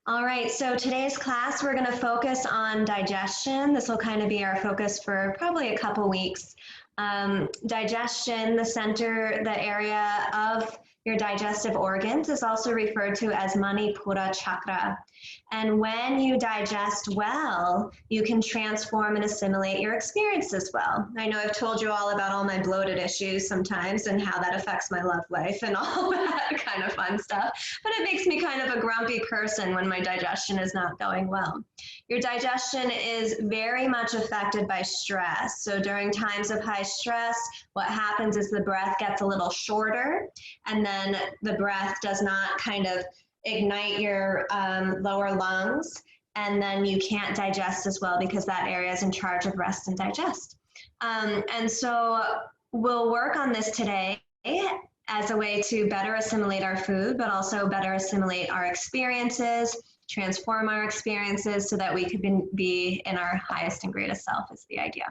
All right, so today's class, we're gonna focus on digestion. This will kind of be our focus for probably a couple weeks. Digestion, the area of your digestive organs is also referred to as Manipura chakra. And when you digest well, you can transform and assimilate your experiences well. I know I've told you all about all my bloated issues sometimes and how that affects my love life and all that kind of fun stuff. But it makes me kind of a grumpy person when my digestion is not going well. Your digestion is very much affected by stress. So during times of high stress, what happens is the breath gets a little shorter, and then the breath does not kind of ignite your lower lungs, and then you can't digest as well because that area is in charge of rest and digest. And so we'll work on this today as a way to better assimilate our food, but also better assimilate our experiences, transform our experiences so that we could be in our highest and greatest self is the idea.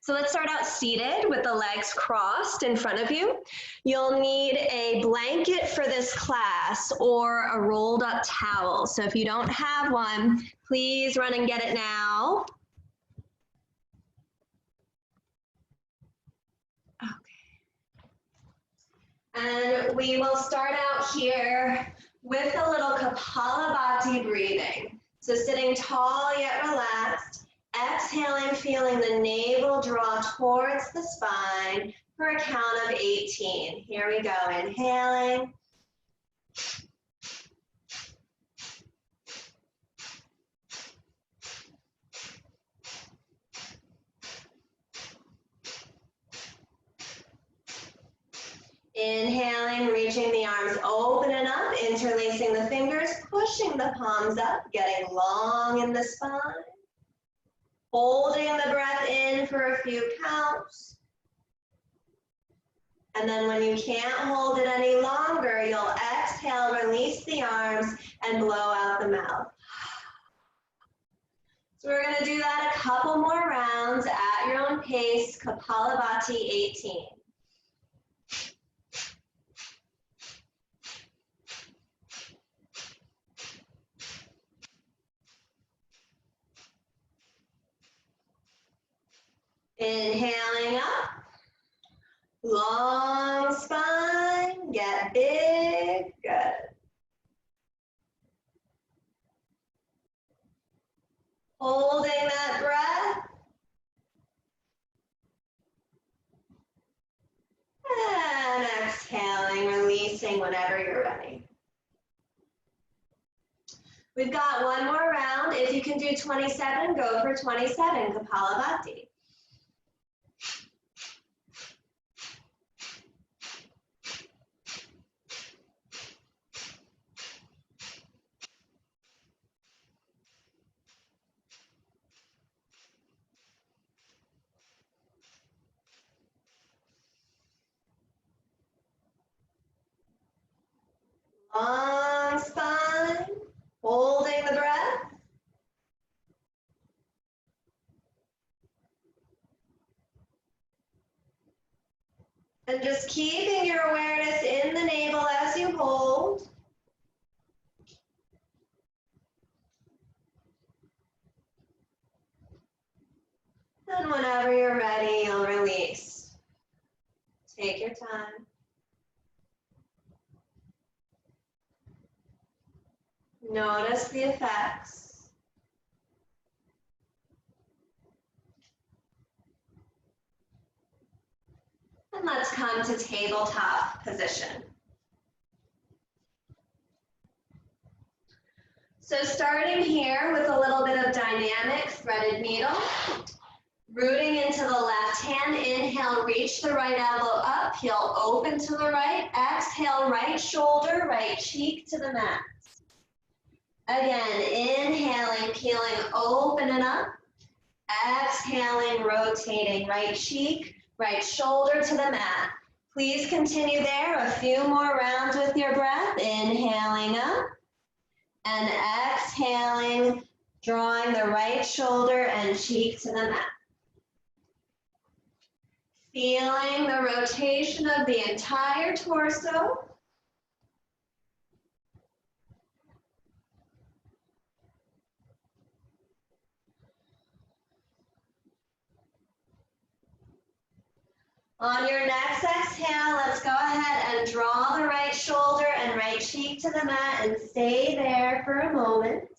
So let's start out seated with the legs crossed in front of you. You'll need a blanket for this class or a rolled up towel. So if you don't have one, please run and get it now. Okay. And we will start out here with a little Kapalabhati breathing. So sitting tall yet relaxed. Exhaling, feeling the navel draw towards the spine for a count of 18. Here we go, inhaling. Inhaling, reaching the arms open and up, interlacing the fingers, pushing the palms up, getting long in the spine. Holding the breath in for a few counts. And then when you can't hold it any longer, you'll exhale, release the arms, and blow out the mouth. So we're going to do that a couple more rounds at your own pace, Kapalabhati 18. Inhaling up, long spine, get big, good. Holding that breath. And exhaling, releasing whenever you're ready. We've got one more round. If you can do 27, go for 27, Kapalabhati. Long spine, holding the breath. And just keeping your awareness in the navel as you hold. And whenever you're ready, you'll release. Take your time. Notice the effects. And let's come to tabletop position. So starting here with a little bit of dynamic threaded needle, rooting into the left hand, inhale, reach the right elbow up, heel open to the right, exhale, right shoulder, right cheek to the mat. Again, inhaling, peeling open and up. Exhaling, rotating, right cheek, right shoulder to the mat. Please continue there, a few more rounds with your breath. Inhaling up and exhaling, drawing the right shoulder and cheek to the mat. Feeling the rotation of the entire torso. On your next exhale, let's go ahead and draw the right shoulder and right cheek to the mat and stay there for a moment.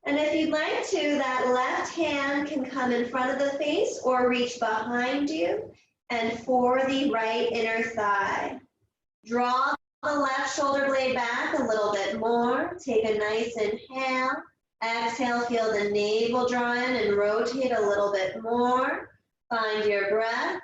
And if you'd like to, that left hand can come in front of the face or reach behind you and for the right inner thigh. Draw the left shoulder blade back a little bit more. Take a nice inhale. Exhale, feel the navel draw in and rotate a little bit more. Find your breath.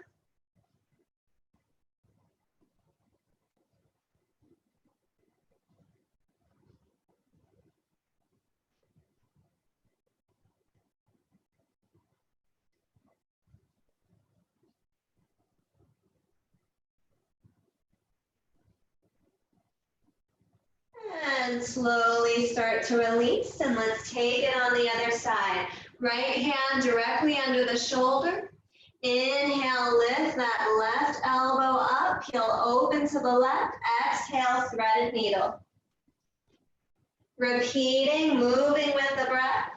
And slowly start to release, and let's take it on the other side. Right hand directly under the shoulder. Inhale, lift that left elbow up, heel open to the left. Exhale, threaded needle. Repeating, moving with the breath.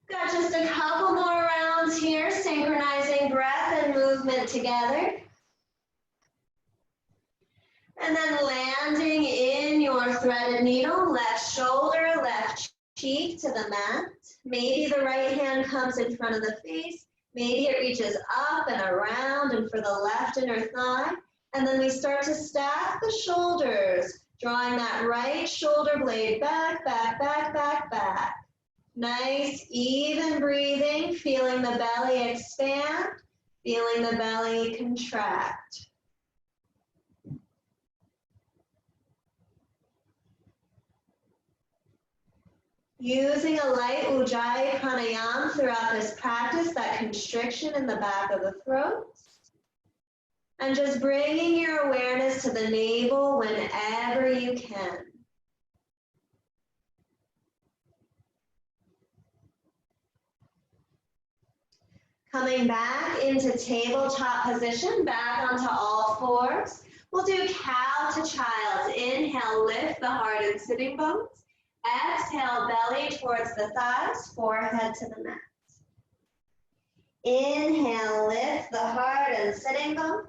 Got just a couple more rounds here, synchronizing breath and movement together. And then landing in your threaded needle, left shoulder, left cheek to the mat. Maybe the right hand comes in front of the face. Maybe it reaches up and around and for the left inner thigh. And then we start to stack the shoulders, drawing that right shoulder blade back, back, back, back, back. Nice, even breathing, feeling the belly expand, feeling the belly contract. Using a light Ujjayi pranayama throughout this practice, that constriction in the back of the throat. And just bringing your awareness to the navel whenever you can. Coming back into tabletop position, back onto all fours. We'll do cow to child. Inhale, lift the heart and sitting bones. Exhale, belly towards the thighs, forehead to the mat. Inhale, lift the heart and sitting bones.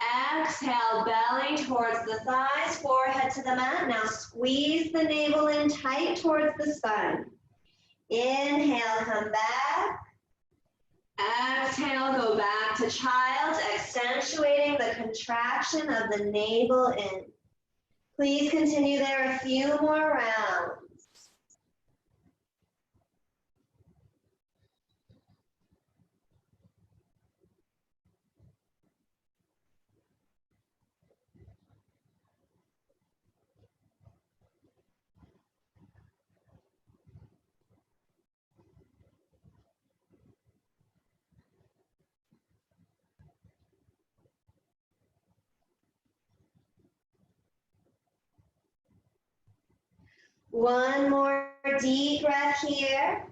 Exhale, belly towards the thighs, forehead to the mat. Now squeeze the navel in tight towards the spine. Inhale, come back. Exhale, go back to child, accentuating the contraction of the navel in. Please continue there a few more rounds. One more deep breath here.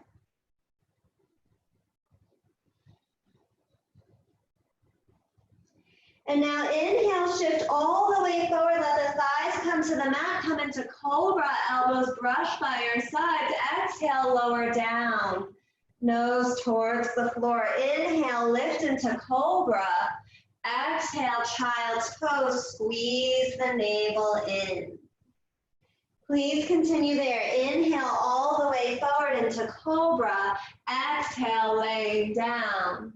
And now inhale, shift all the way forward, let the thighs come to the mat, come into cobra, elbows brush by your sides. Exhale, lower down, nose towards the floor. Inhale, lift into cobra. Exhale, child's pose, squeeze the navel in. Please continue there. Inhale all the way forward into cobra. Exhale, laying down.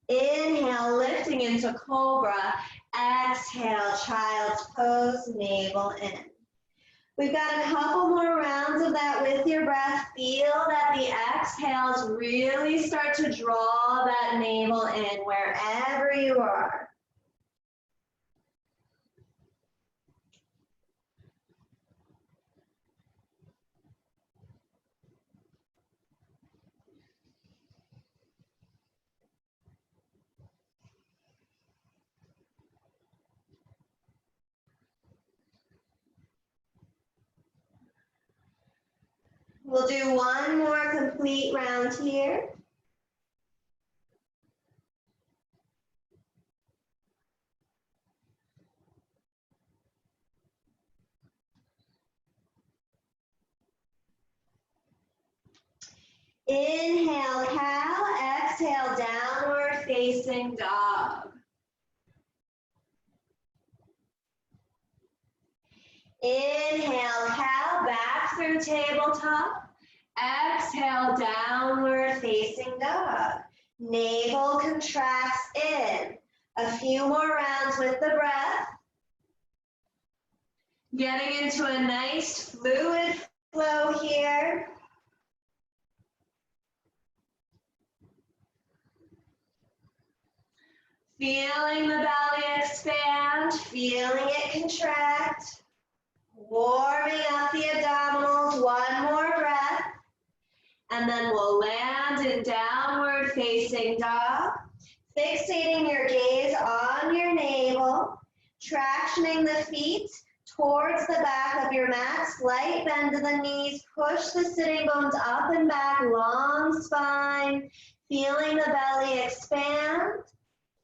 Inhale, lifting into cobra. Exhale, child's pose, navel in. We've got a couple more rounds of that with your breath. Feel that the exhales really start to draw that navel in wherever you are. We'll do one more complete round here. Inhale, cow. Exhale, downward facing dog. Inhale, cow, back through tabletop. Exhale, downward facing dog. Navel contracts in. A few more rounds with the breath. Getting into a nice fluid flow here. Feeling the belly expand, feeling it contract. Warming up the abdominals, one more breath. And then we'll land in downward facing dog. Fixating your gaze on your navel. Tractioning the feet towards the back of your mat. Slight bend to the knees. Push the sitting bones up and back. Long spine. Feeling the belly expand.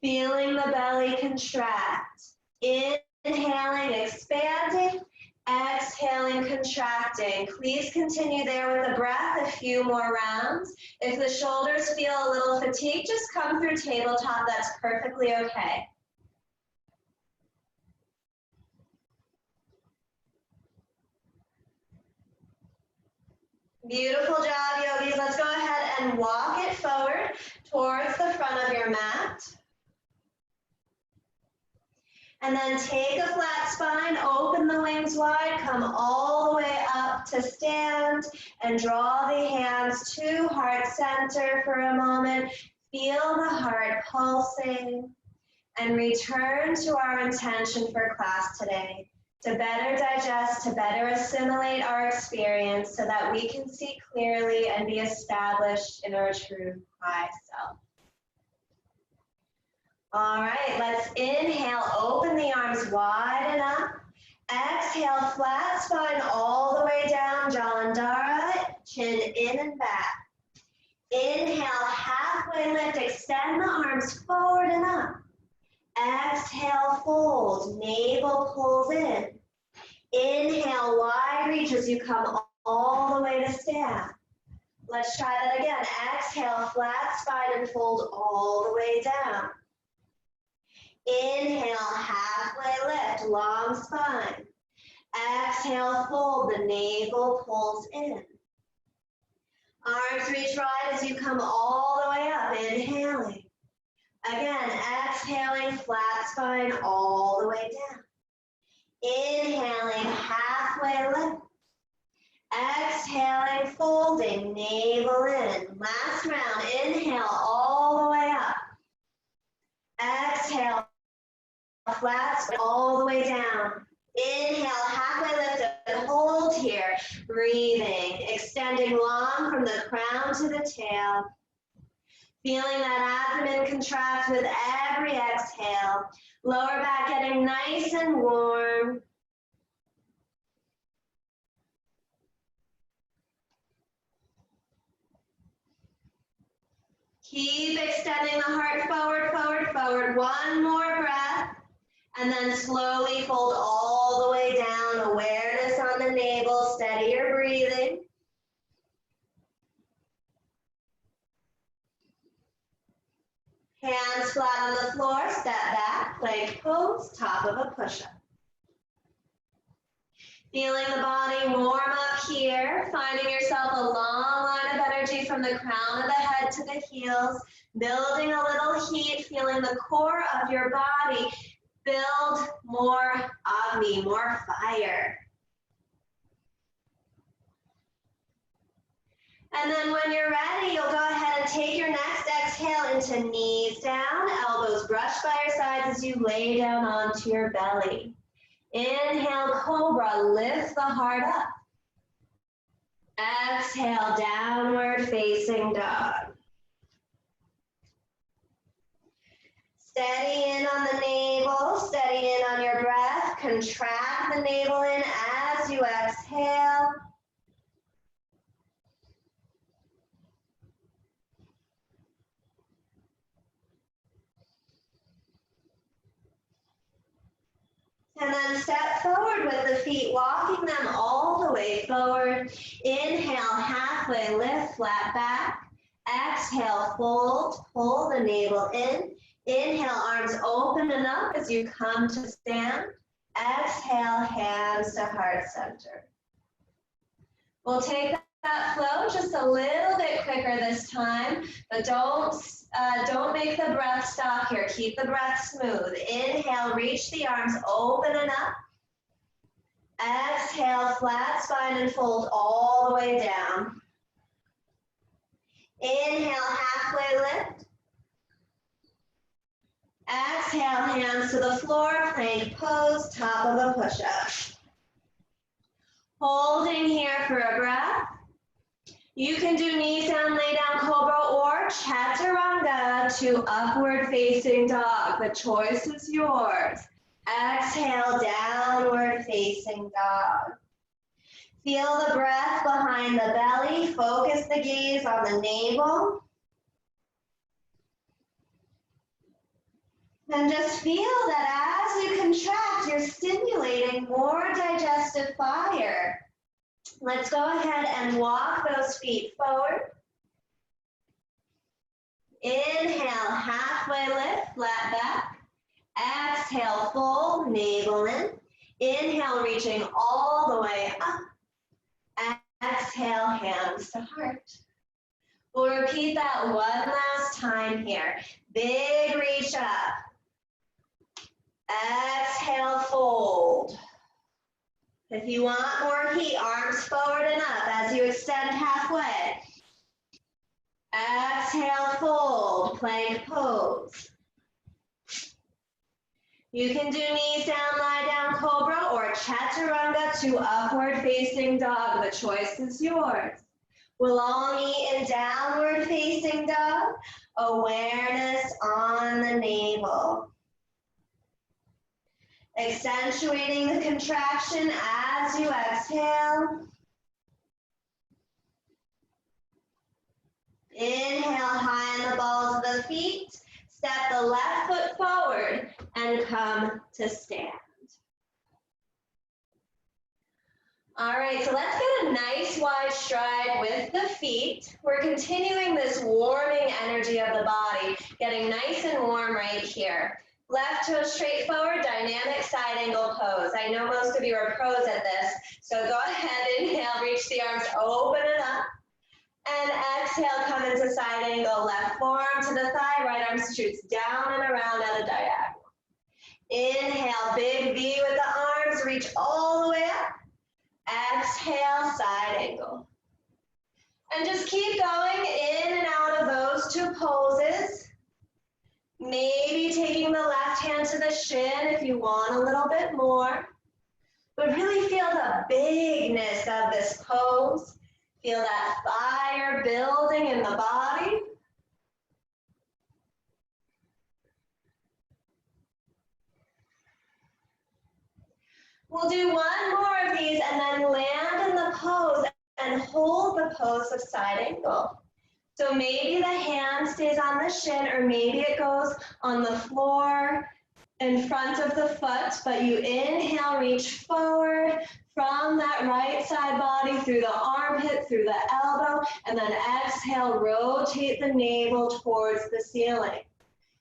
Feeling the belly contract. Inhaling, expanding. Exhaling, contracting. Please continue there with the breath, a few more rounds. If the shoulders feel a little fatigued, just come through tabletop. That's perfectly okay. Beautiful job, yogis. Let's go ahead and walk it forward towards the front of your mat. And then take a flat spine, open the wings wide, come all the way up to stand, and draw the hands to heart center for a moment. Feel the heart pulsing, and return to our intention for class today, to better digest, to better assimilate our experience so that we can see clearly and be established in our true high self. All right, let's inhale, open the arms wide and up. Exhale, flat spine all the way down, Jalandhara, chin in and back. Inhale, halfway lift, extend the arms forward and up. Exhale, fold, navel pulls in. Inhale, wide reach as you come all the way to stand. Let's try that again. Exhale, flat spine and fold all the way down. Inhale, halfway lift, long spine. Exhale, fold, the navel pulls in. Arms reach wide as you come all the way up, inhaling. Again, exhaling, flat spine all the way down. Inhaling, halfway lift. Exhaling, folding, navel in. Last round, inhale all the way up. Exhale, flat spine all the way down. Inhale, halfway lift and hold here. Breathing, extending long from the crown to the tail. Feeling that abdomen contract with every exhale. Lower back getting nice and warm. Keep extending the heart forward, forward, forward. One more breath. And then slowly fold all the way down. Awareness on the navel. Steady your breathing. Hands flat on the floor. Step back. Plank pose. Top of a push-up. Feeling the body warm up here. Finding yourself a long line of energy from the crown of the head to the heels. Building a little heat. Feeling the core of your body build more Agni, more fire. And then when you're ready, you'll go ahead and take your next exhale into knees down, elbows brush by your sides as you lay down onto your belly. Inhale, cobra, lift the heart up. Exhale, downward facing dog. Steady in on the navel, steady in on your breath. Contract the navel in as you exhale. And then step forward with the feet, walking them all the way forward. Inhale, halfway lift, flat back. Exhale, fold, pull the navel in. Inhale, arms open and up as you come to stand. Exhale, hands to heart center. We'll take that flow just a little bit quicker this time, but don't make the breath stop here. Keep the breath smooth. Inhale, reach the arms open and up. Exhale, flat spine and fold all the way down. Inhale, halfway lift. Exhale, hands to the floor, plank pose, top of a push-up. Holding here for a breath. You can do knees down, lay down cobra, or chaturanga to upward facing dog. The choice is yours. Exhale, downward facing dog. Feel the breath behind the belly. Focus the gaze on the navel. And just feel that as you contract, you're stimulating more digestive fire. Let's go ahead and walk those feet forward. Inhale, halfway lift, flat back. Exhale, fold, navel in. Inhale, reaching all the way up. Exhale, hands to heart. We'll repeat that one last time here. Big reach up. Exhale, fold. If you want more heat, arms forward and up as you extend halfway. Exhale, fold, plank pose. You can do knees down, lie down, cobra, or chaturanga to upward facing dog. The choice is yours. We'll all meet in downward facing dog. Awareness on the navel. Accentuating the contraction as you exhale. Inhale, high on the balls of the feet. Step the left foot forward and come to stand. All right, so let's get a nice wide stride with the feet. We're continuing this warming energy of the body, getting nice and warm right here. Left toe straight forward, dynamic side angle pose. I know most of you are pros at this, so go ahead, inhale, reach the arms open and up. And exhale, come into side angle, left forearm to the thigh, right arm shoots down and around at a diagonal. Inhale, big V with the arms, reach all the way up. Exhale, side angle. And just keep going in and out of those two poses. Maybe taking the left hand to the shin if you want a little bit more. But really feel the bigness of this pose. Feel that fire building in the body. We'll do one more of these and then land in the pose and hold the pose of side angle. So maybe the hand stays on the shin, or maybe it goes on the floor in front of the foot, but you inhale, reach forward from that right side body through the armpit, through the elbow, and then exhale, rotate the navel towards the ceiling.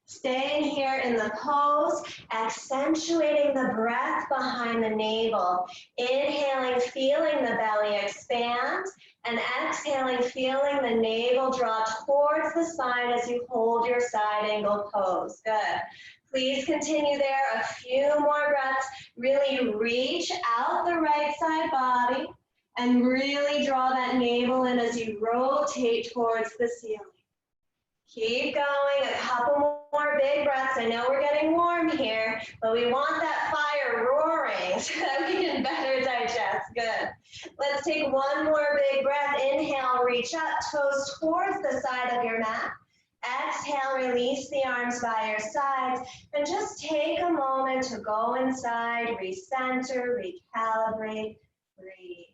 Staying here in the pose, accentuating the breath behind the navel. Inhaling, feeling the belly expand, and exhaling, feeling the navel draw towards the spine as you hold your side angle pose. Good. Please continue there a few more breaths. Really reach out the right side body and really draw that navel in as you rotate towards the ceiling. Keep going, a couple more big breaths. I know we're getting warm here, but we want that fire roaring so that we can better digest. Good. Let's take one more big breath. Inhale, reach up, toes towards the side of your mat. Exhale, release the arms by your sides, and just take a moment to go inside, recenter, recalibrate, breathe.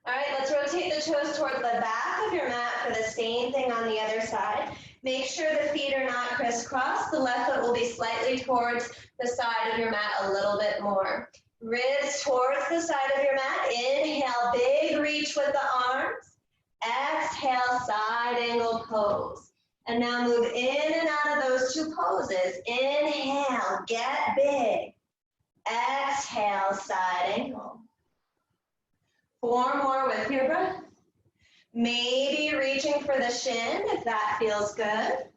All right, let's rotate the toes towards the back of your mat for the same thing on the other side. Make sure the feet are not crisscross. The left foot will be slightly towards the side of your mat a little bit more. Ribs towards the side of your mat. Inhale, big reach with the arms. Exhale, side angle pose. And now move in and out of those two poses. Inhale, get big. Exhale, side angle. 4 more with your breath. Maybe reaching for the shin if that feels good.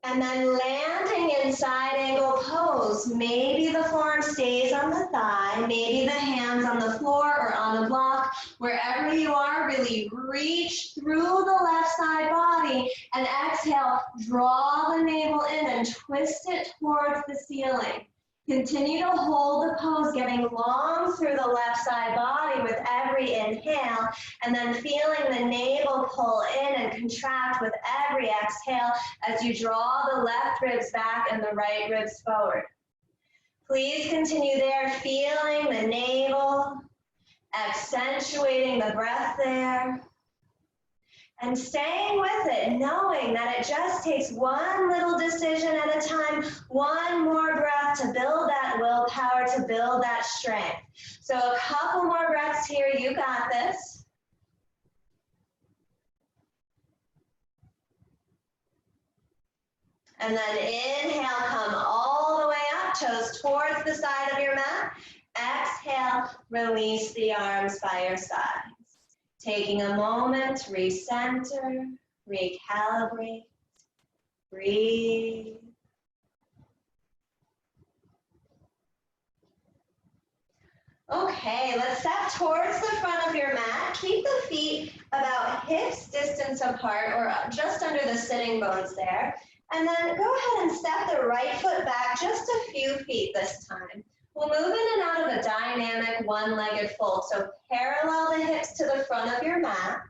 And then landing in side angle pose. Maybe the forearm stays on the thigh, maybe the hands on the floor or on the block. Wherever you are, really reach through the left side body and exhale, draw the navel in and twist it towards the ceiling. Continue to hold the pose, getting long through the left side body with every inhale, and then feeling the navel pull in and contract with every exhale as you draw the left ribs back and the right ribs forward. Please continue there, feeling the navel, accentuating the breath there, and staying with it, knowing that it just takes one little decision at a time, one more breath to build that willpower, to build that strength. So a couple more breaths here, you got this. And then inhale, come all the way up, toes towards the side of your mat. Exhale, release the arms by your sides. Taking a moment, recenter, recalibrate, breathe. Okay, let's step towards the front of your mat. Keep the feet about hips distance apart or just under the sitting bones there. And then go ahead and step the right foot back just a few feet this time. We'll move in and out of a dynamic one-legged fold. So parallel the hips to the front of your mat.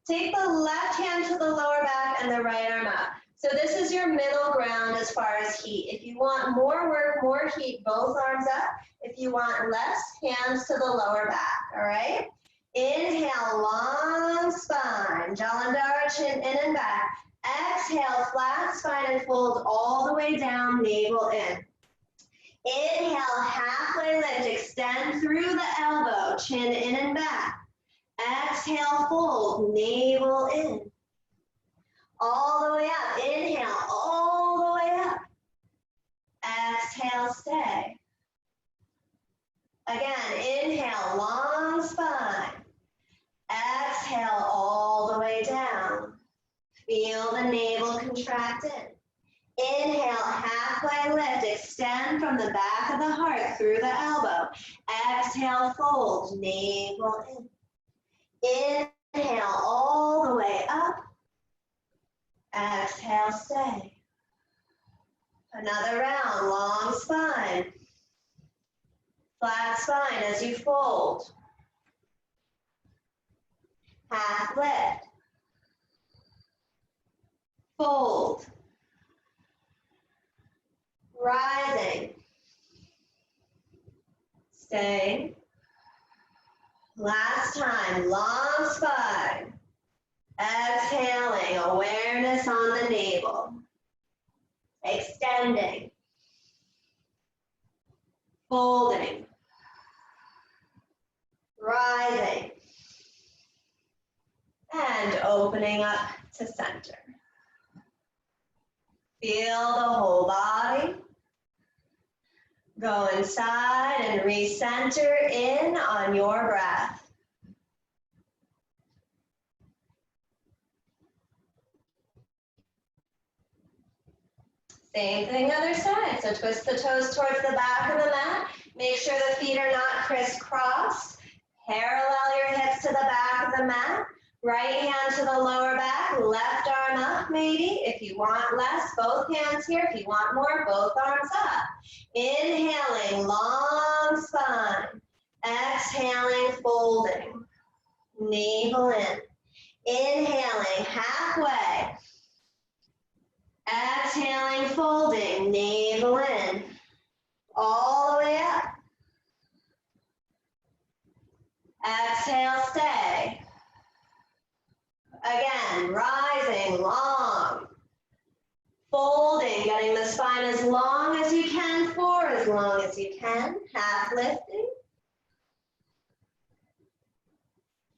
Take the left hand to the lower back and the right arm up. So this is your middle ground as far as heat. If you want more work, more heat, both arms up. If you want less, hands to the lower back, all right? Inhale, long spine, Jalandhara, chin in and back. Exhale, flat spine and fold all the way down, navel in. Inhale, halfway lift, extend through the elbow, chin in and back. Exhale, fold, navel in. All the way up, inhale, all the way up. Exhale, stay. Again, inhale, long spine. Exhale, all the way down. Feel the navel contract in. Inhale, halfway lift, extend from the back of the heart through the elbow. Exhale, fold, navel in. Inhale, all the way up. Exhale, stay. Another round, long spine. Flat spine as you fold. Half lift. Fold. Rising. Stay. Last time, long spine. Exhaling, awareness on the navel. Extending. Folding. Rising. And opening up to center. Feel the whole body. Go inside and recenter in on your breath. Same thing other side. So twist the toes towards the back of the mat. Make sure the feet are not crisscrossed. Parallel your hips to the back of the mat. Right hand to the lower back, left arm up maybe. If you want less, both hands here. If you want more, both arms up. Inhaling, long spine. Exhaling, folding, navel in. Inhaling, halfway. Exhaling, folding, navel in. All the way up. Exhale, stay. Again, rising, long. Folding, getting the spine as long as you can, for as long as you can. Half lifting.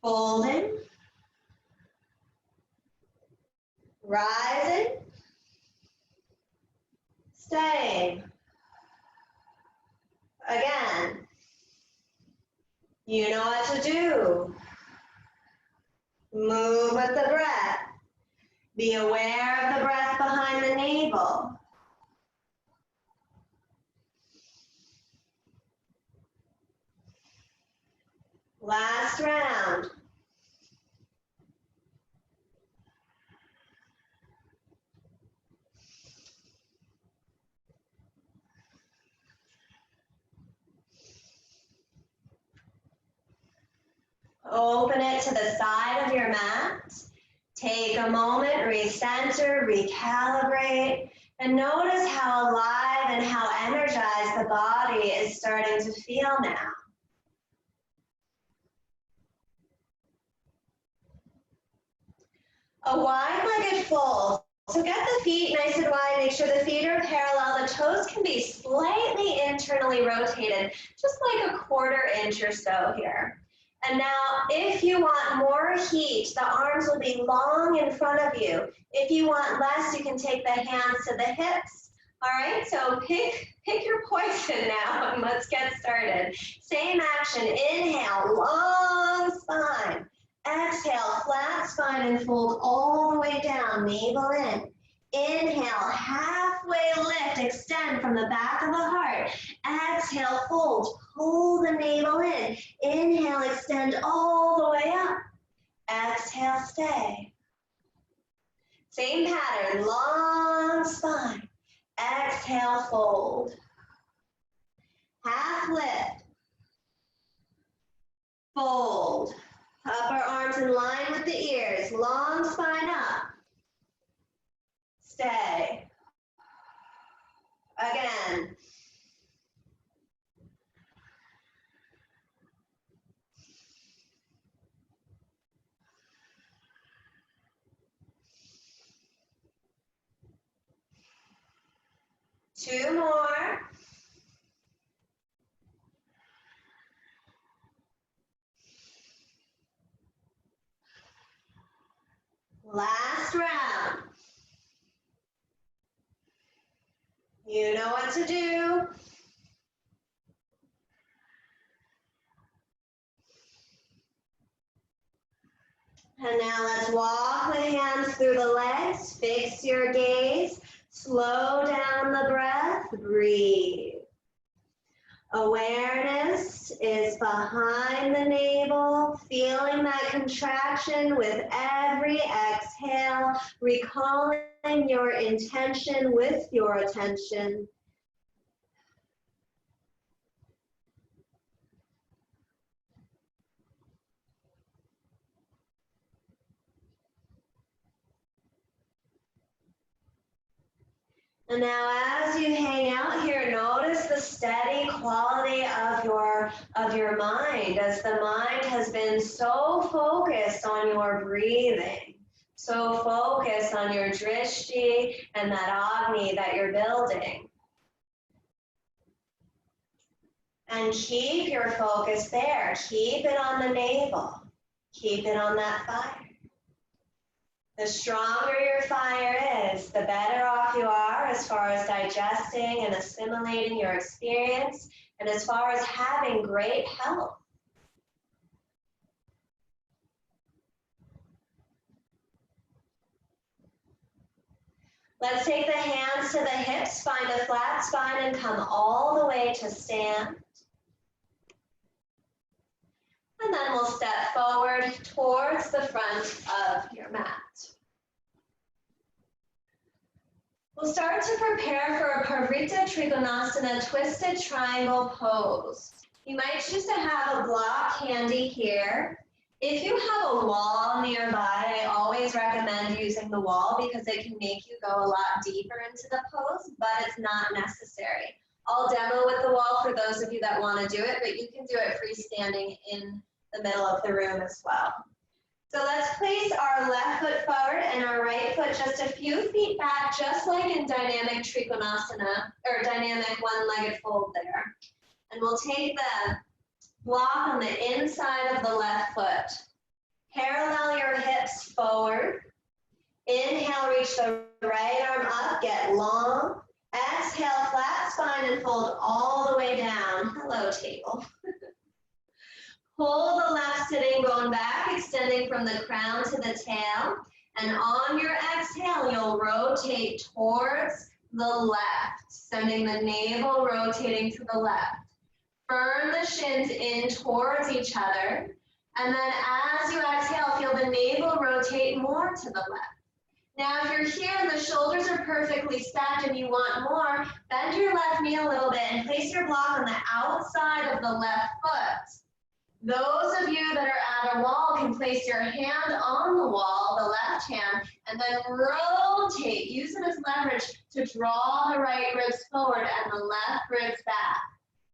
Folding. Rising. Staying. Again. You know what to do. Move with the breath. Be aware of the breath behind the navel. Last round. Open it to the side of your mat. Take a moment, recenter, recalibrate, and notice how alive and how energized the body is starting to feel now. A wide-legged fold. So get the feet nice and wide, make sure the feet are parallel. The toes can be slightly internally rotated, just like a 1/4 inch or so here. And now, if you want more heat, the arms will be long in front of you. If you want less, you can take the hands to the hips. All right, so pick your poison now, and let's get started. Same action. Inhale, long spine. Exhale, flat spine and fold all the way down, navel in. Inhale, halfway lift, extend from the back of the heart. Exhale, fold, pull the navel in. Inhale, extend all the way up. Exhale, stay. Same pattern, long spine. Exhale, fold. Half lift. Fold. Upper arms in line with the ears. Long spine up. Stay. Again. Two more. Last round. You know what to do. And now let's walk the hands through the legs. Fix your gaze. Slow down the breath. Breathe. Awareness is behind the navel, feeling that contraction with every exhale, recalling your intention with your attention. And now as you hang out here, notice the steady quality of your mind, as the mind has been so focused on your breathing, so focused on your drishti and that agni that you're building. And keep your focus there. Keep it on the navel. Keep it on that fire. The stronger your fire is, the better off you are as far as digesting and assimilating your experience, and as far as having great health. Let's take the hands to the hips, find a flat spine, and come all the way to stand. And then we'll step forward towards the front of your mat. We'll start to prepare for a Parivrtta Trikonasana twisted triangle pose. You might choose to have a block handy here. If you have a wall nearby, I always recommend using the wall because it can make you go a lot deeper into the pose, but it's not necessary. I'll demo with the wall for those of you that want to do it, but you can do it freestanding in the middle of the room as well. So let's place our left foot forward and our right foot just a few feet back, just like in dynamic trikonasana, or dynamic one-legged fold there. And we'll take the block on the inside of the left foot. Parallel your hips forward. Inhale, reach the right arm up, get long. Exhale, flat spine and fold all the way down. Hello, table. Pull the left sitting bone back, extending from the crown to the tail. And on your exhale, you'll rotate towards the left, sending the navel rotating to the left. Firm the shins in towards each other. And then as you exhale, feel the navel rotate more to the left. Now, if you're here and the shoulders are perfectly stacked and you want more, bend your left knee a little bit and place your block on the outside of the left foot. Those of you that are at a wall can place your hand on the wall, the left hand, and then rotate. Use it as leverage to draw the right ribs forward and the left ribs back.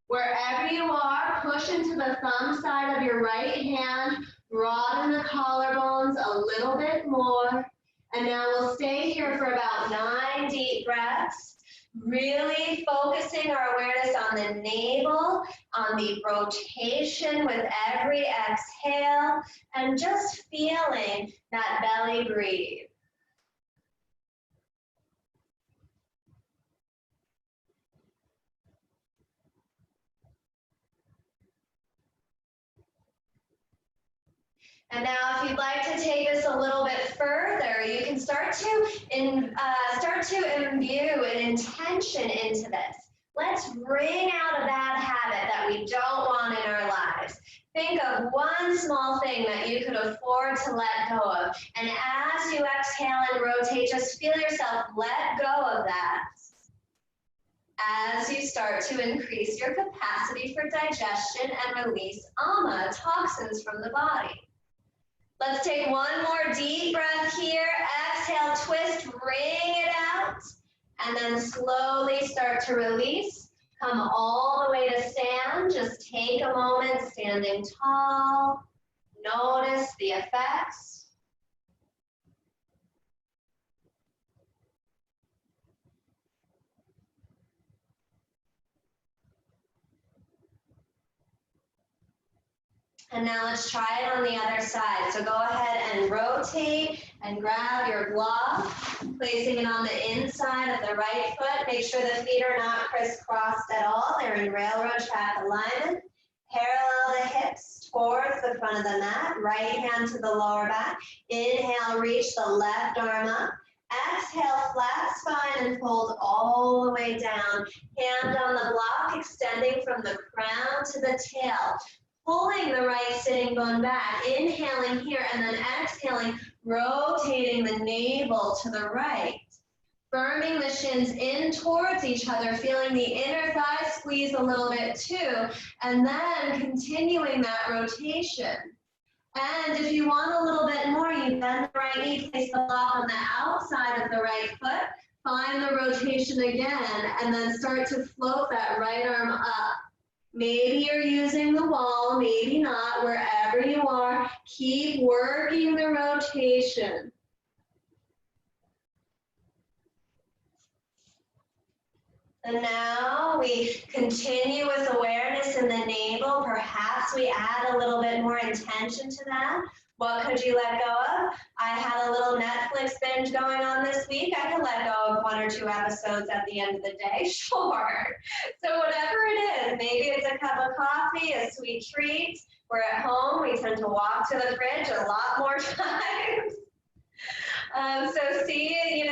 Wherever you are, push into the thumb side of your right hand, broaden the collarbones a little bit more. And now we'll stay here for about 9 deep breaths, really focusing our awareness on the navel, on the rotation with every exhale, and just feeling that belly breathe. And now if you'd like to take this a little bit further, you can start to imbue an intention into this. Let's bring out a bad habit that we don't want in our lives. Think of one small thing that you could afford to let go of. And as you exhale and rotate, just feel yourself let go of that. As you start to increase your capacity for digestion and release ama, toxins from the body. Let's take one more deep breath here. Exhale, twist, wring it out, and then slowly start to release. Come all the way to stand. Just take a moment standing tall. Notice the effects. And now let's try it on the other side. So go ahead and rotate and grab your block, placing it on the inside of the right foot. Make sure the feet are not crisscrossed at all. They're in railroad track alignment. Parallel the hips towards the front of the mat. Right hand to the lower back. Inhale, reach the left arm up. Exhale, flat spine and fold all the way down. Hand on the block, extending from the crown to the tail. Pulling the right sitting bone back, inhaling here, and then exhaling, rotating the navel to the right. Firming the shins in towards each other, feeling the inner thigh squeeze a little bit too, and then continuing that rotation. And if you want a little bit more, you bend the right knee, place the block on the outside of the right foot, find the rotation again, and then start to float that right arm up. Maybe you're using the wall, maybe not, wherever you are, keep working the rotation. And now we continue with awareness in the navel. Perhaps we add a little bit more intention to that. What could you let go of? I had a little Netflix binge going on this week. I could let go of 1 or 2 episodes at the end of the day, sure. So whatever it is, maybe it's a cup of coffee, a sweet treat. We're at home, we tend to walk to the fridge a lot more times. So see,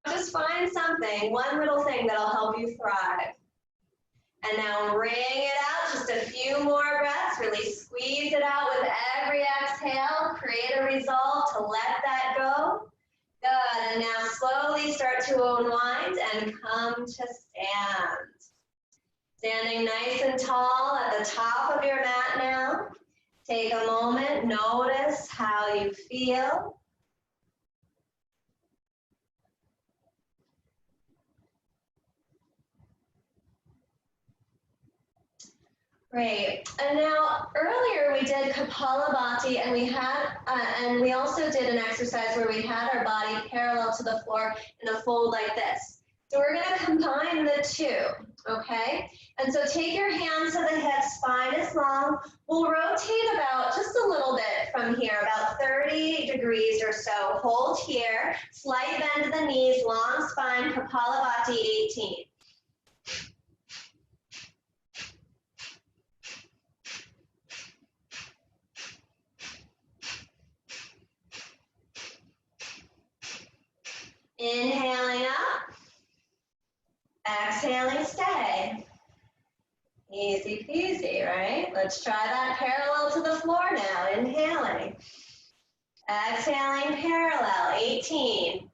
just find something, one little thing that'll help you thrive. And now wring it out, just a few more breaths, really squeeze it out with every exhale, create a resolve to let that go. Good, and now slowly start to unwind and come to stand. Standing nice and tall at the top of your mat now. Take a moment, notice how you feel. Great. And now earlier we did Kapalabhati, and we also did an exercise where we had our body parallel to the floor in a fold like this. So we're going to combine the two, okay? And so take your hands to the hips, spine is long. We'll rotate about just a little bit from here, about 30 degrees or so. Hold here, slight bend of the knees, long spine, Kapalabhati 18. Inhaling up, exhaling, stay. Easy peasy, right? Let's try that parallel to the floor now. Inhaling, exhaling, parallel, 18.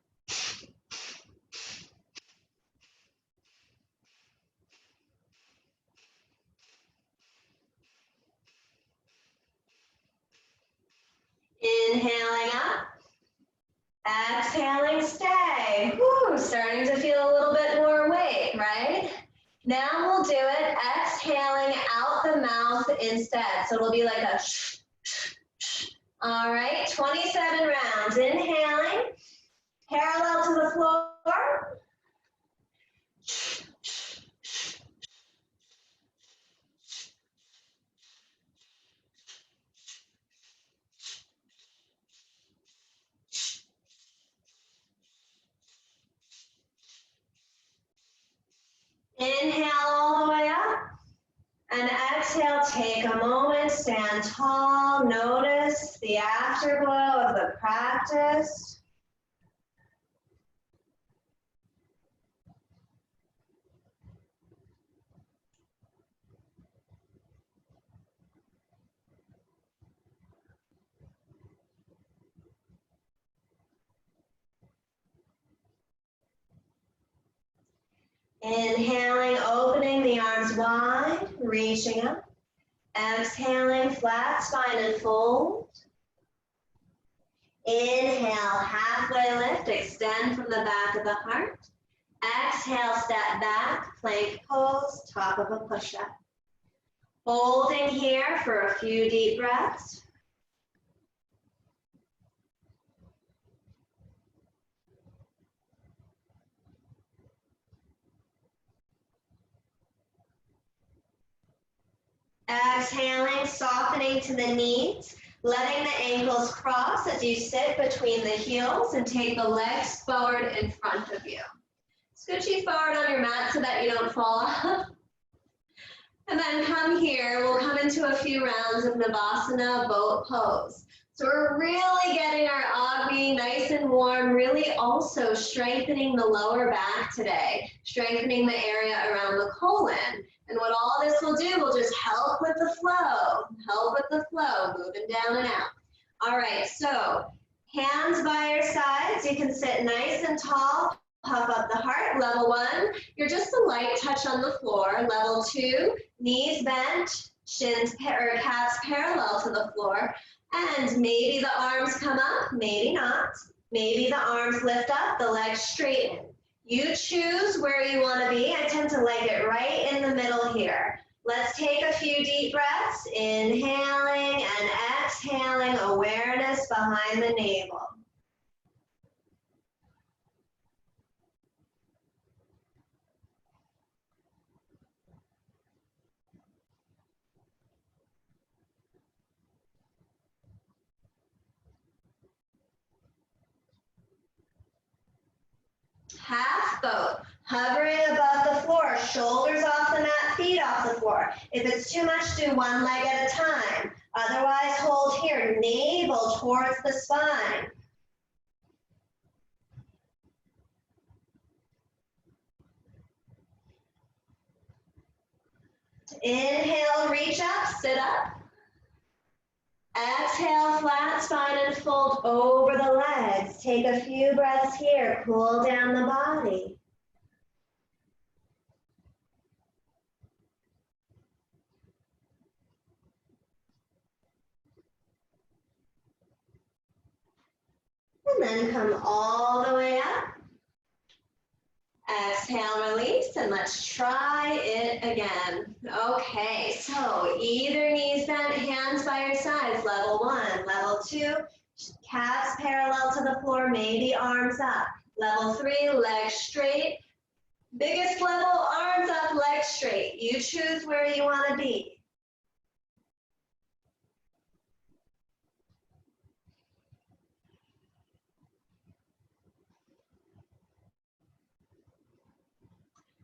Inhaling up, exhaling, stay. Whew, starting to feel a little bit more weight, right? Now we'll do it exhaling out the mouth instead. So it'll be like a shh, shh, shh. All right, 27 rounds. Inhaling, parallel to the floor. Shh, shh, shh. Inhale all the way up. And exhale, take a moment, stand tall, notice the afterglow of the practice. Inhaling, opening the arms wide, reaching up. Exhaling, flat spine and fold. Inhale, halfway lift, extend from the back of the heart. Exhale, step back, plank pose, top of a push-up. Holding here for a few deep breaths. Exhaling, softening to the knees, letting the ankles cross as you sit between the heels and take the legs forward in front of you. Scoochie forward on your mat so that you don't fall off. And then come here, we'll come into a few rounds of Navasana boat pose. So we're really getting our Agni nice and warm, really also strengthening the lower back today, strengthening the area around the colon. And what all this will do will just help with the flow, moving down and out. All right, so hands by your sides, you can sit nice and tall, puff up the heart. Level 1, you're just a light touch on the floor. Level 2, knees bent, shins or calves parallel to the floor. And maybe the arms come up, maybe not. Maybe the arms lift up, the legs straighten. You choose where you want to be. I tend to like it right in the middle here. Let's take a few deep breaths, inhaling and exhaling, awareness behind the navel. Half boat, hovering above the floor, shoulders off the mat, feet off the floor. If it's too much, do one leg at a time. Otherwise, hold here, navel towards the spine. Inhale, reach up, sit up. Exhale, flat spine and fold over the legs. Take a few breaths here, cool down the body. then come all the way up. Exhale, release, and let's try it again. Okay, so either knees bent, hands by your sides, level 1. Level 2, calves parallel to the floor, maybe arms up. Level 3, legs straight. Biggest level, arms up, legs straight. You choose where you want to be.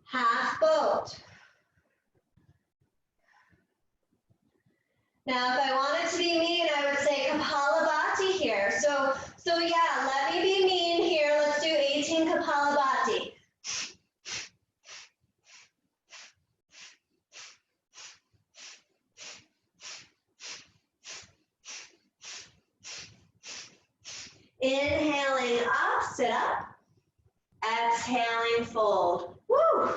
Half boat. Now, if I wanted to be mean, I would say Kapalabhati here. So yeah, let me be mean here. Let's do 18 Kapalabhati. Inhaling up, sit up. Exhaling, fold. Woo!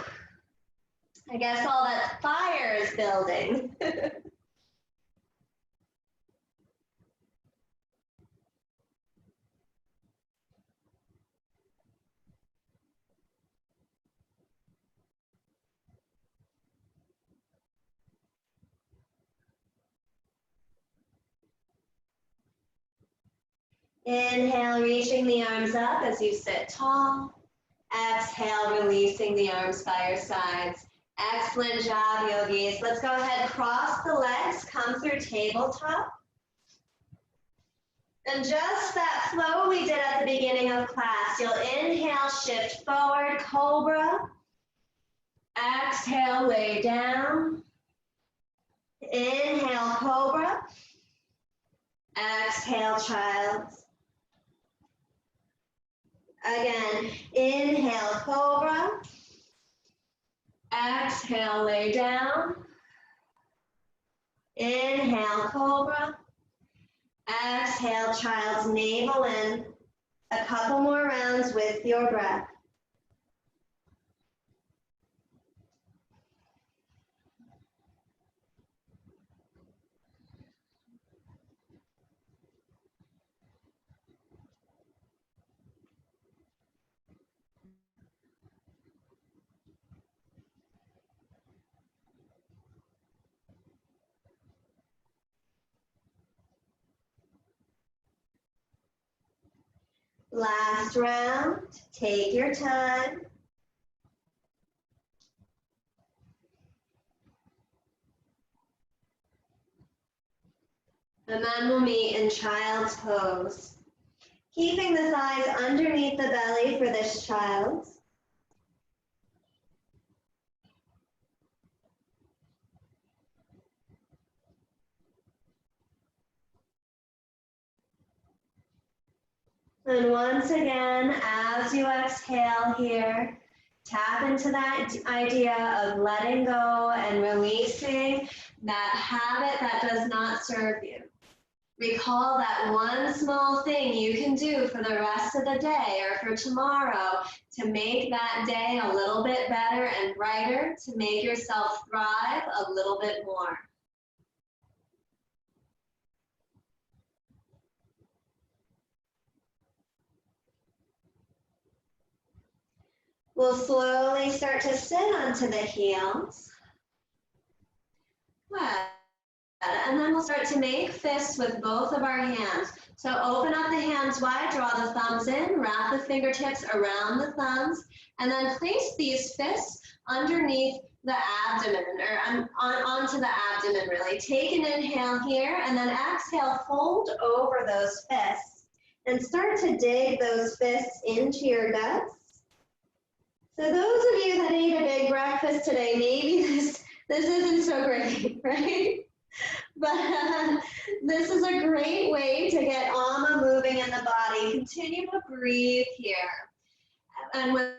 I guess all that fire is building. Inhale, reaching the arms up as you sit tall. Exhale, releasing the arms by your sides. Excellent job, yogis. Let's go ahead, cross the legs, come through tabletop. And just that flow we did at the beginning of class. You'll inhale, shift forward, cobra. Exhale, lay down. Inhale, cobra. Exhale, child's. Again, inhale, cobra. Exhale, lay down. Inhale, cobra. Exhale, child's, navel in. A couple more rounds with your breath. Last round, take your time. And then we'll meet in child's pose. Keeping the thighs underneath the belly for this child's. And once again, as you exhale here, tap into that idea of letting go and releasing that habit that does not serve you. Recall that one small thing you can do for the rest of the day or for tomorrow to make that day a little bit better and brighter, to make yourself thrive a little bit more. We'll slowly start to sit onto the heels. Good. And then we'll start to make fists with both of our hands. So open up the hands wide, draw the thumbs in, wrap the fingertips around the thumbs, and then place these fists underneath the abdomen, or onto the abdomen really. Take an inhale here, and then exhale, fold over those fists, and start to dig those fists into your guts. So those of you that ate a big breakfast today, maybe this isn't so great, right? But this is a great way to get Amma moving in the body. Continue to breathe here. And with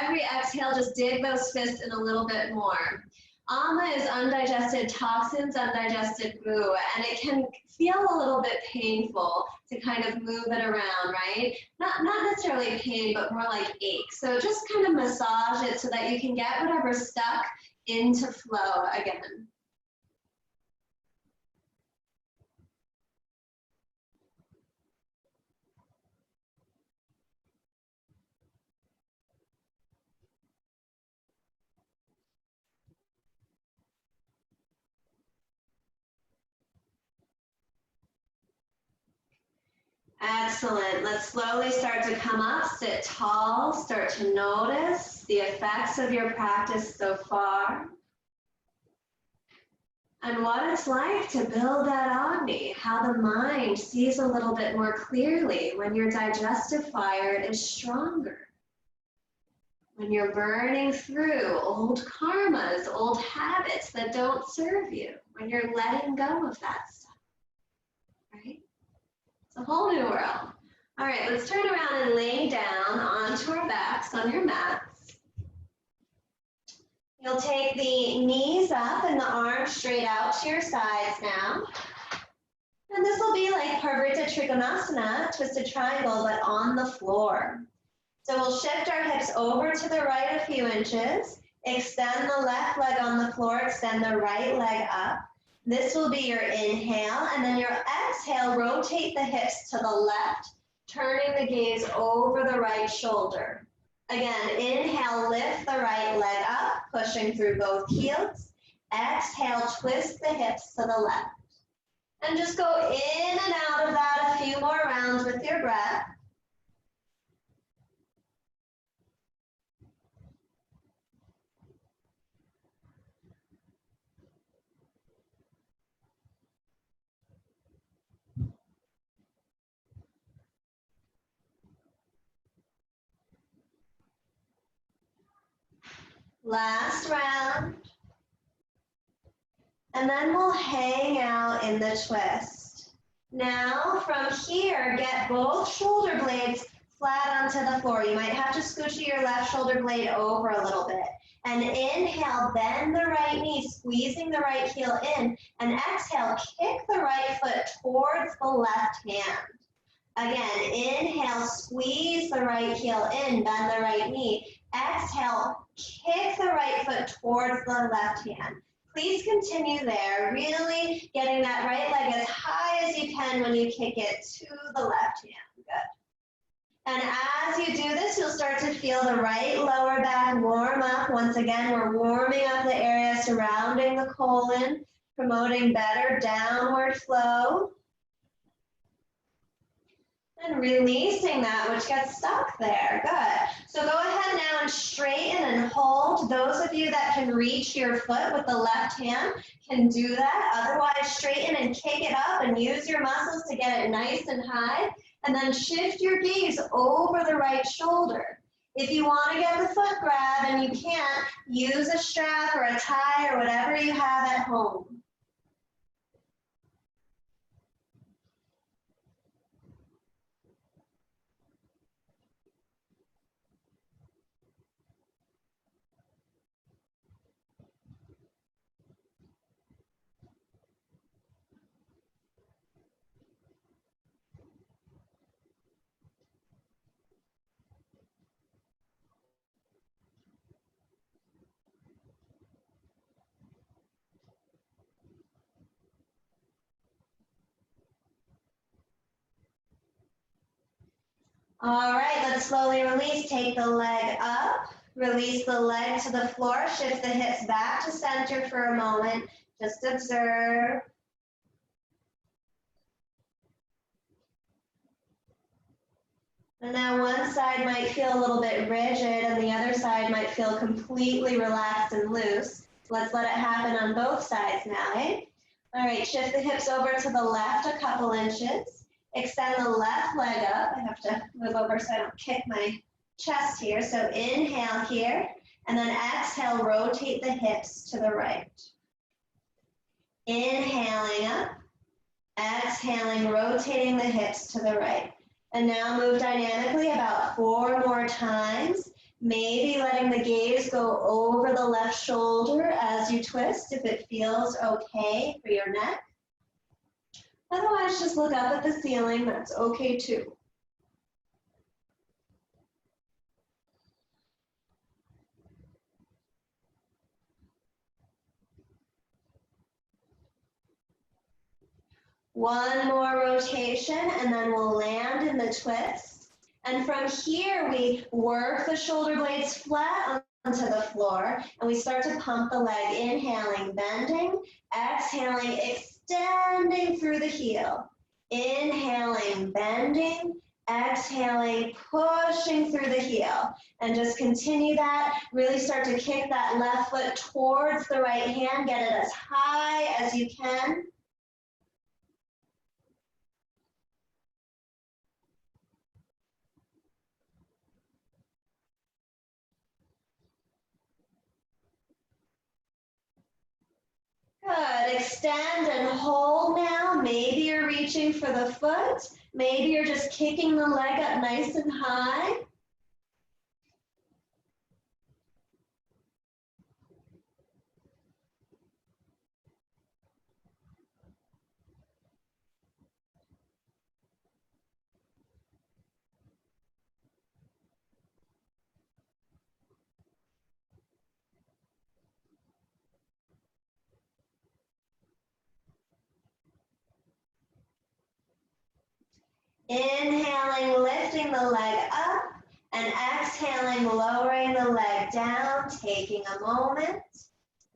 every exhale, just dig those fists in a little bit more. Amma is undigested toxins, undigested goo, and it can feel a little bit painful to kind of move it around, right? Not necessarily pain, but more like ache. So just kind of massage it so that you can get whatever's stuck into flow again. Excellent. Let's slowly start to come up, sit tall, start to notice the effects of your practice so far. And what it's like to build that Agni, how the mind sees a little bit more clearly when your digestive fire is stronger. When you're burning through old karmas, old habits that don't serve you, when you're letting go of that stuff, right? It's a whole new world. All right, let's turn around and lay down onto our backs on your mats. You'll take the knees up and the arms straight out to your sides now. And this will be like Parivrtta Trikonasana, twisted triangle, but on the floor. So we'll shift our hips over to the right a few inches, extend the left leg on the floor, extend the right leg up. This will be your inhale, and then your exhale, rotate the hips to the left, turning the gaze over the right shoulder. Again, inhale, lift the right leg up, pushing through both heels. Exhale, twist the hips to the left. And just go in and out of that a few more rounds with your breath. Last round. And then we'll hang out in the twist. Now from here, get both shoulder blades flat onto the floor. You might have to scooch your left shoulder blade over a little bit. And inhale, bend the right knee, squeezing the right heel in. And exhale, kick the right foot towards the left hand. Again, inhale, squeeze the right heel in, bend the right knee. Exhale, kick the right foot towards the left hand. Please continue there, really getting that right leg as high as you can when you kick it to the left hand. Good. And as you do this, you'll start to feel the right lower back warm up. Once again, we're warming up the area surrounding the colon, promoting better downward flow. And releasing that which gets stuck there. Good. So go ahead now and straighten and hold. Those of you that can reach your foot with the left hand can do that. Otherwise, straighten and kick it up and use your muscles to get it nice and high. And then shift your gaze over the right shoulder. If you want to get the foot grab and you can't, use a strap or a tie or whatever you have at home. All right, let's slowly release. Take the leg up, release the leg to the floor, shift the hips back to center for a moment. Just observe. And now one side might feel a little bit rigid and the other side might feel completely relaxed and loose. Let's let it happen on both sides now, eh? All right, shift the hips over to the left a couple inches. Extend the left leg up. I have to move over so I don't kick my chest here. So inhale here, and then exhale, rotate the hips to the right. Inhaling up, exhaling, rotating the hips to the right. And now move dynamically about 4 more times. Maybe letting the gaze go over the left shoulder as you twist if it feels okay for your neck. Otherwise, just look up at the ceiling. That's okay too. One more rotation, and then we'll land in the twist. And from here, we work the shoulder blades flat onto the floor, and we start to pump the leg, inhaling, bending, exhaling, extending through the heel. Inhaling, bending, Exhaling, pushing through the heel. And just continue that. Really start to kick that left foot towards the right hand. Get it as high as you can. Good. Extend and hold now. Maybe you're reaching for the foot. Maybe you're just kicking the leg up nice and high. Inhaling, lifting the leg up, and exhaling, lowering the leg down, taking a moment,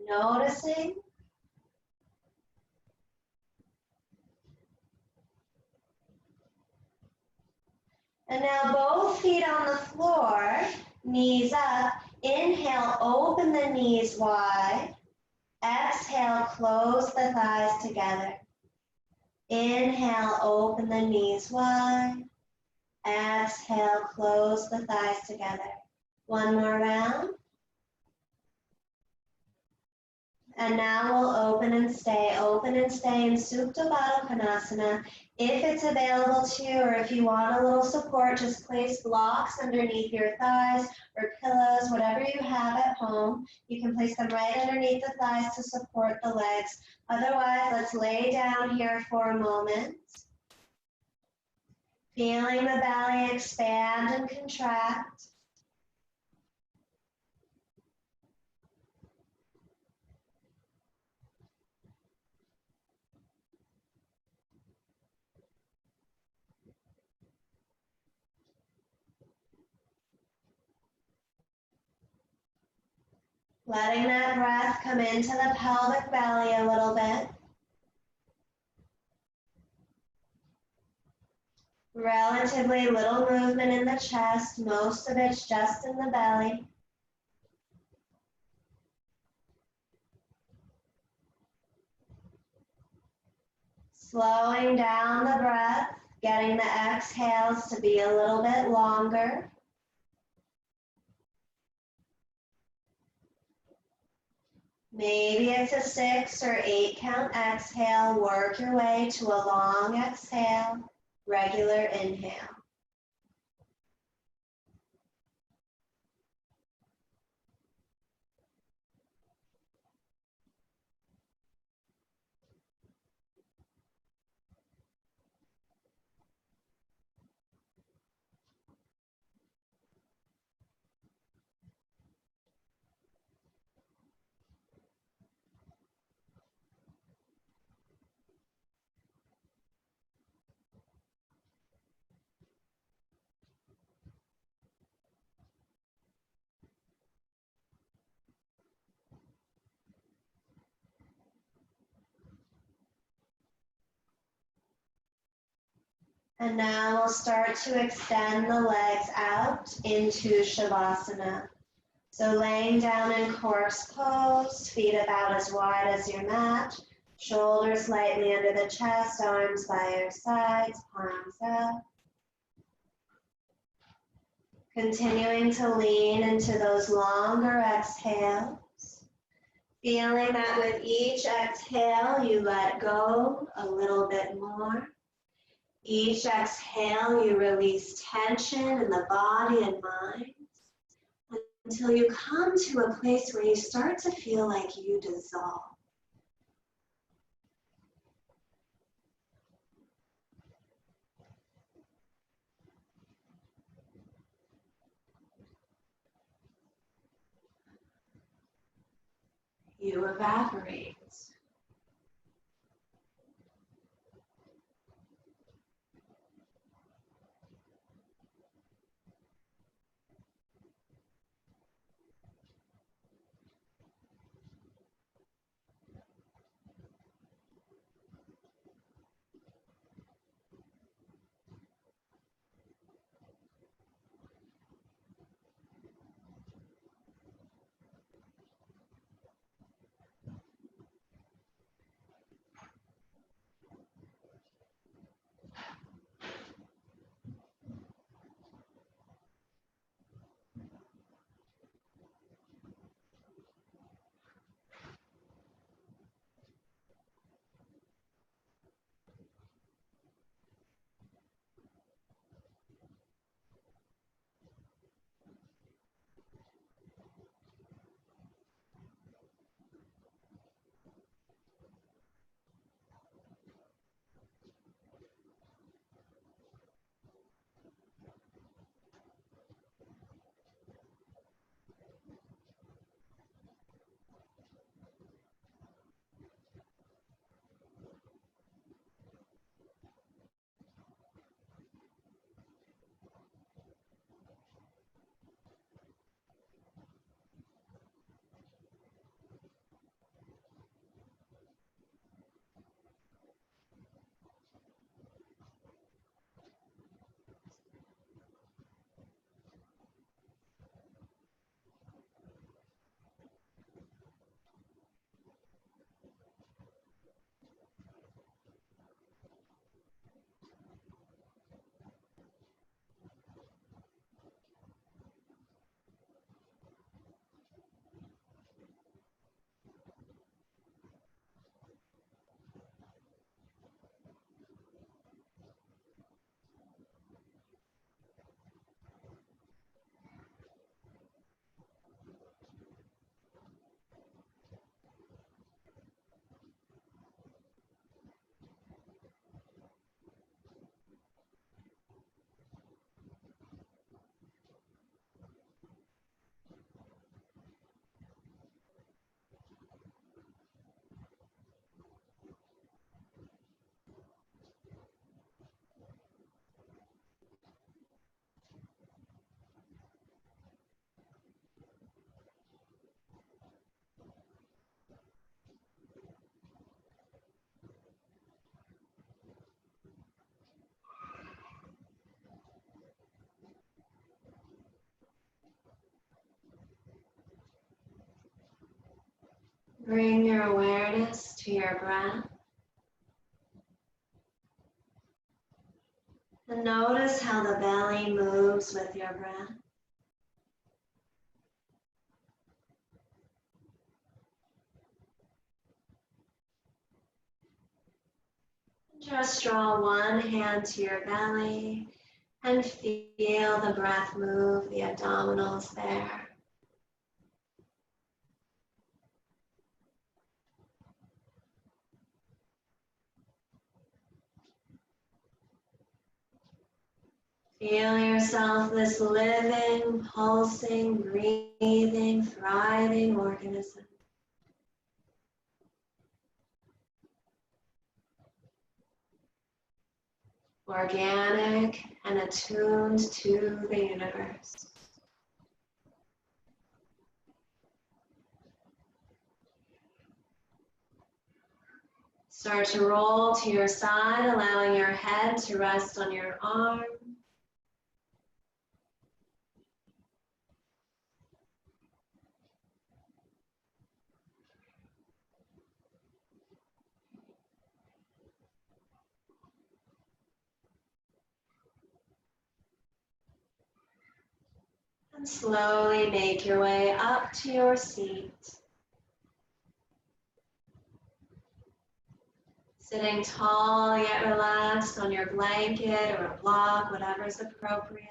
noticing. And now both feet on the floor, knees up. Inhale, open the knees wide. Exhale, close the thighs together. Inhale, open the knees wide. Exhale, close the thighs together. One more round. And now we'll open and stay in Supta Baddha Konasana. If it's available to you, or if you want a little support, just place blocks underneath your thighs or pillows, whatever you have at home. You can place them right underneath the thighs to support the legs. Otherwise, let's lay down here for a moment. Feeling the belly expand and contract. Letting that breath come into the pelvic belly a little bit. Relatively little movement in the chest, most of it's just in the belly. Slowing down the breath, getting the exhales to be a little bit longer. Maybe it's a 6 or 8 count exhale. Work your way to a long exhale, regular inhale. And now we'll start to extend the legs out into Shavasana. So laying down in corpse pose, feet about as wide as your mat, shoulders lightly under the chest, arms by your sides, palms up. Continuing to lean into those longer exhales. Feeling that with each exhale, you let go a little bit more. Each exhale, you release tension in the body and mind until you come to a place where you start to feel like you dissolve. You evaporate. Bring your awareness to your breath. And notice how the belly moves with your breath. Just draw one hand to your belly and feel the breath move the abdominals there. Feel yourself this living, pulsing, breathing, thriving organism. Organic and attuned to the universe. Start to roll to your side, allowing your head to rest on your arm. And slowly make your way up to your seat. Sitting tall yet relaxed on your blanket or a block, whatever is appropriate.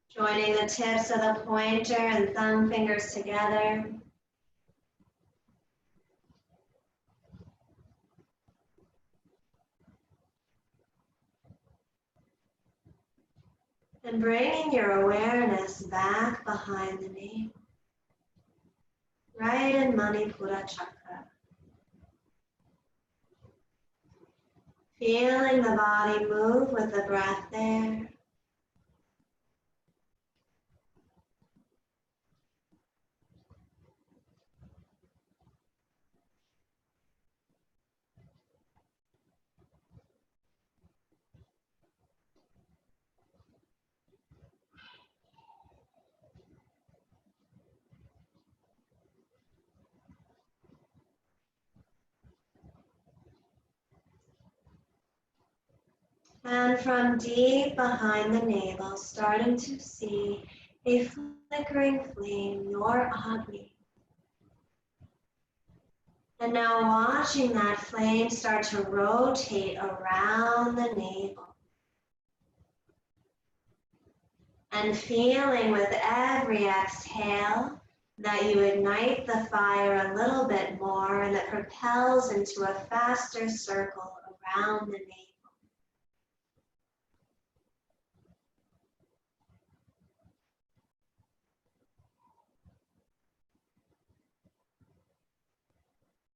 Joining the tips of the pointer and thumb fingers together. And bringing your awareness back behind the navel, right in Manipura chakra. Feeling the body move with the breath there. And from deep behind the navel, starting to see a flickering flame, your Agni. And now watching that flame start to rotate around the navel. And feeling with every exhale that you ignite the fire a little bit more and it propels into a faster circle around the navel.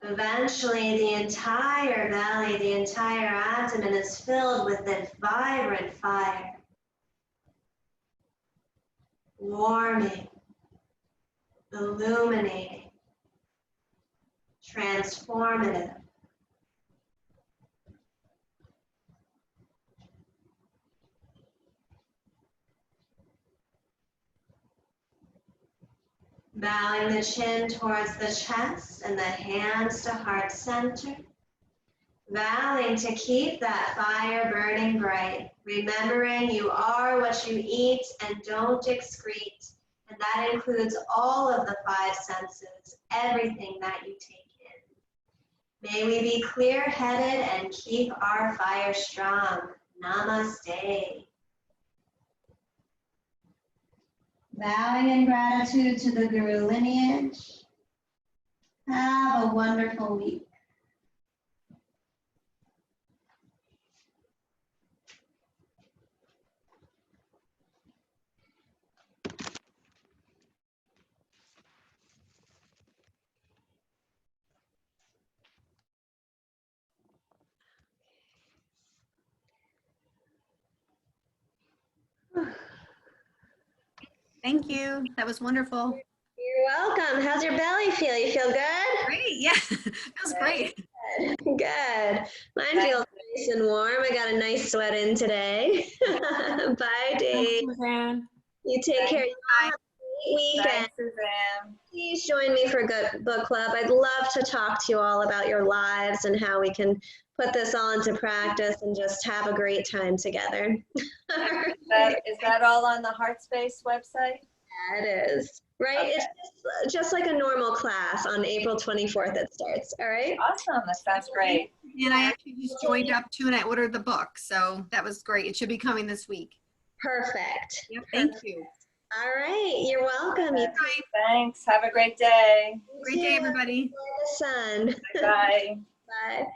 Eventually, the entire belly, the entire abdomen is filled with this vibrant fire, warming, illuminating, transformative. Bowing the chin towards the chest and the hands to heart center. Vowing to keep that fire burning bright, remembering you are what you eat and don't excrete, and that includes all of the five senses, everything that you take in. May we be clear-headed and keep our fire strong. Namaste. Bowing in gratitude to the Guru lineage. Have a wonderful week. Thank you. That was wonderful. You're welcome. How's your belly feel? You feel good? Great. Yeah, that was great. Good. Mine feels nice and warm. I got a nice sweat in today. Bye, Dave. Suzanne. You take care. You all have weekend. Thanks, Suzanne. Please join me for good book club. I'd love to talk to you all about your lives and how we can put this all into practice and just have a great time together. Is that all on the Heartspace website? Yeah, it is. Right? Okay. It's just like a normal class on April 24th it starts. All right? Awesome. That sounds great. And I actually just joined up too, and I ordered the book, so that was great. It should be coming this week. Perfect. Yep, thank you. All right. You're welcome. You Thanks. Have a great day. Great day, everybody. enjoy the sun. Bye. Bye.